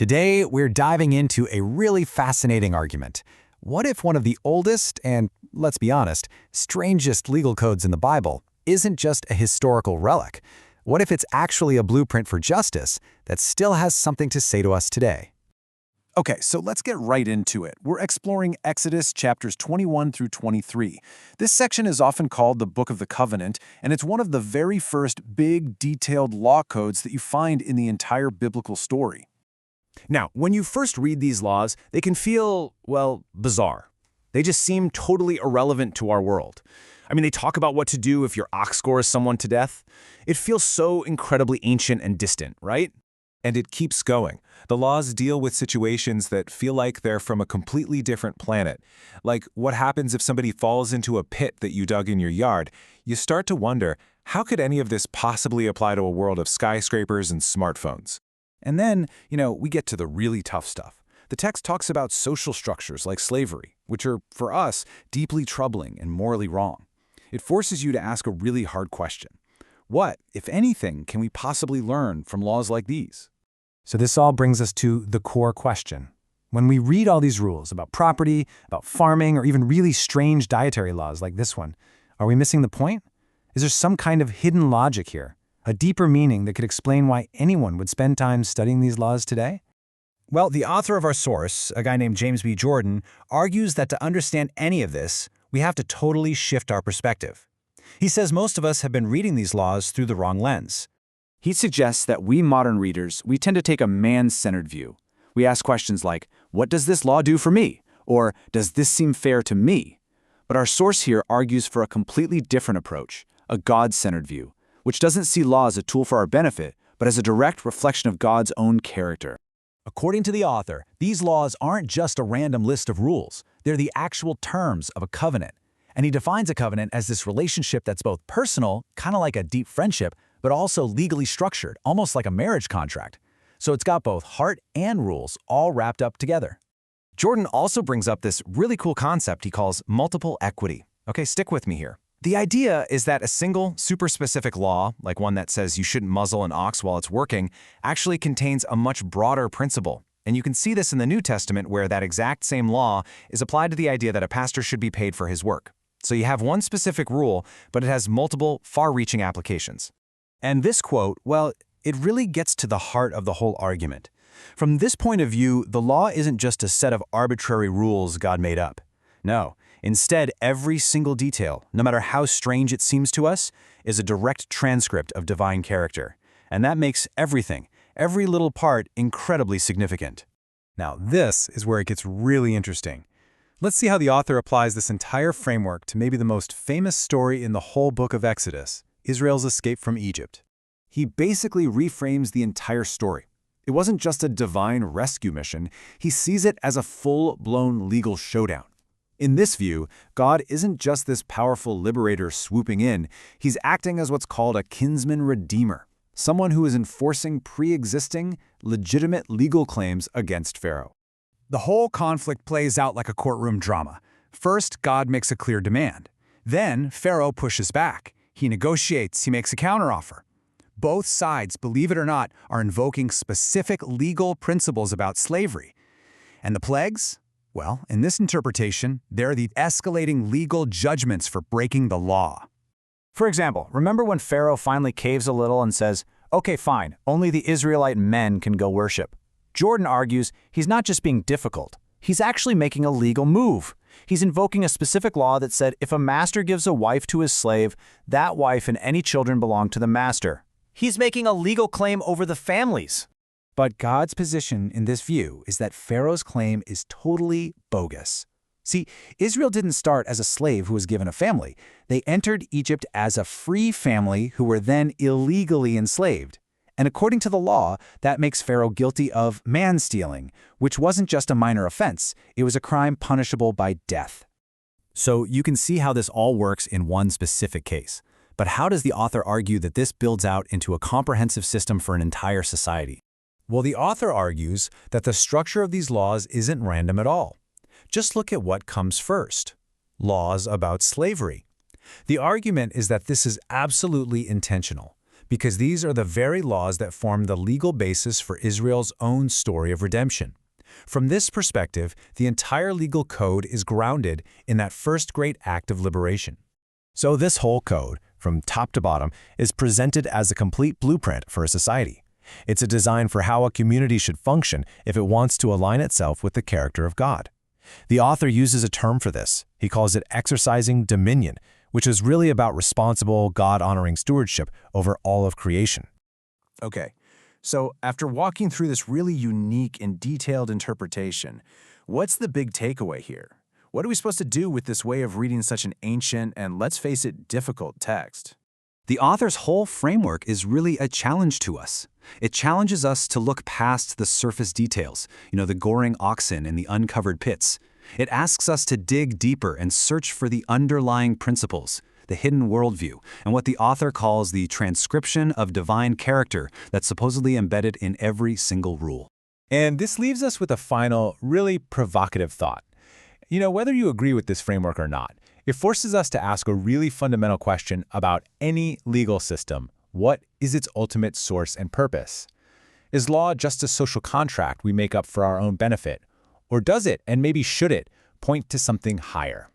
Today, we're diving into a really fascinating argument. What if one of the oldest and, let's be honest, strangest legal codes in the Bible isn't just a historical relic? What if it's actually a blueprint for justice that still has something to say to us today? Okay, so let's get right into it. We're exploring Exodus chapters 21 through 23. This section is often called the Book of the Covenant, and it's one of the very first big, detailed law codes that you find in the entire biblical story. Now, when you first read these laws, they can feel, well, bizarre. They just seem totally irrelevant to our world. I mean, they talk about what to do if your ox gores someone to death. It feels so incredibly ancient and distant, right? And it keeps going. The laws deal with situations that feel like they're from a completely different planet. Like what happens if somebody falls into a pit that you dug in your yard? You start to wonder, how could any of this possibly apply to a world of skyscrapers and smartphones? And then, we get to the really tough stuff. The text talks about social structures like slavery, which are, for us, deeply troubling and morally wrong. It forces you to ask a really hard question. What, if anything, can we possibly learn from laws like these? So this all brings us to the core question. When we read all these rules about property, about farming, or even really strange dietary laws like this one, are we missing the point? Is there some kind of hidden logic here? A deeper meaning that could explain why anyone would spend time studying these laws today? Well, the author of our source, a guy named James B. Jordan, argues that to understand any of this, we have to totally shift our perspective. He says most of us have been reading these laws through the wrong lens. He suggests that we modern readers, we tend to take a man-centered view. We ask questions like, what does this law do for me? Or, does this seem fair to me? But our source here argues for a completely different approach, a God-centered view, which doesn't see law as a tool for our benefit, but as a direct reflection of God's own character. According to the author, these laws aren't just a random list of rules. They're the actual terms of a covenant. And he defines a covenant as this relationship that's both personal, kind of like a deep friendship, but also legally structured, almost like a marriage contract. So it's got both heart and rules all wrapped up together. Jordan also brings up this really cool concept he calls multiple equity. Okay, stick with me here. The idea is that a single, super specific law, like one that says you shouldn't muzzle an ox while it's working, actually contains a much broader principle. And you can see this in the New Testament where that exact same law is applied to the idea that a pastor should be paid for his work. So you have one specific rule, but it has multiple, far-reaching applications. And this quote, well, it really gets to the heart of the whole argument. From this point of view, the law isn't just a set of arbitrary rules God made up. No, instead, every single detail, no matter how strange it seems to us, is a direct transcript of divine character. And that makes everything, every little part, incredibly significant. Now, this is where it gets really interesting. Let's see how the author applies this entire framework to maybe the most famous story in the whole book of Exodus, Israel's escape from Egypt. He basically reframes the entire story. It wasn't just a divine rescue mission. He sees it as a full-blown legal showdown. In this view, God isn't just this powerful liberator swooping in. He's acting as what's called a kinsman redeemer, someone who is enforcing pre-existing, legitimate legal claims against Pharaoh. The whole conflict plays out like a courtroom drama. First, God makes a clear demand. Then, Pharaoh pushes back. He negotiates, he makes a counteroffer. Both sides, believe it or not, are invoking specific legal principles about slavery. And the plagues? Well, in this interpretation, they're the escalating legal judgments for breaking the law. For example, remember when Pharaoh finally caves a little and says, okay, fine, only the Israelite men can go worship? Jordan argues he's not just being difficult, he's actually making a legal move. He's invoking a specific law that said if a master gives a wife to his slave, that wife and any children belong to the master. He's making a legal claim over the families. But God's position in this view is that Pharaoh's claim is totally bogus. See, Israel didn't start as a slave who was given a family. They entered Egypt as a free family who were then illegally enslaved. And according to the law, that makes Pharaoh guilty of man-stealing, which wasn't just a minor offense. It was a crime punishable by death. So you can see how this all works in one specific case. But how does the author argue that this builds out into a comprehensive system for an entire society? Well, the author argues that the structure of these laws isn't random at all. Just look at what comes first. Laws about slavery. The argument is that this is absolutely intentional. because these are the very laws that form the legal basis for Israel's own story of redemption. From this perspective, the entire legal code is grounded in that first great act of liberation. So this whole code, from top to bottom, is presented as a complete blueprint for a society. It's a design for how a community should function if it wants to align itself with the character of God. The author uses a term for this. He calls it exercising dominion, which is really about responsible, God-honoring stewardship over all of creation. Okay, so after walking through this really unique and detailed interpretation, what's the big takeaway here? What are we supposed to do with this way of reading such an ancient and, let's face it, difficult text? The author's whole framework is really a challenge to us. It challenges us to look past the surface details, the goring oxen and the uncovered pits. It asks us to dig deeper and search for the underlying principles, the hidden worldview, and what the author calls the transcription of divine character that's supposedly embedded in every single rule. And this leaves us with a final, really provocative thought. Whether you agree with this framework or not, it forces us to ask a really fundamental question about any legal system. What is its ultimate source and purpose? Is law just a social contract we make up for our own benefit? Or does it, and maybe should it, point to something higher?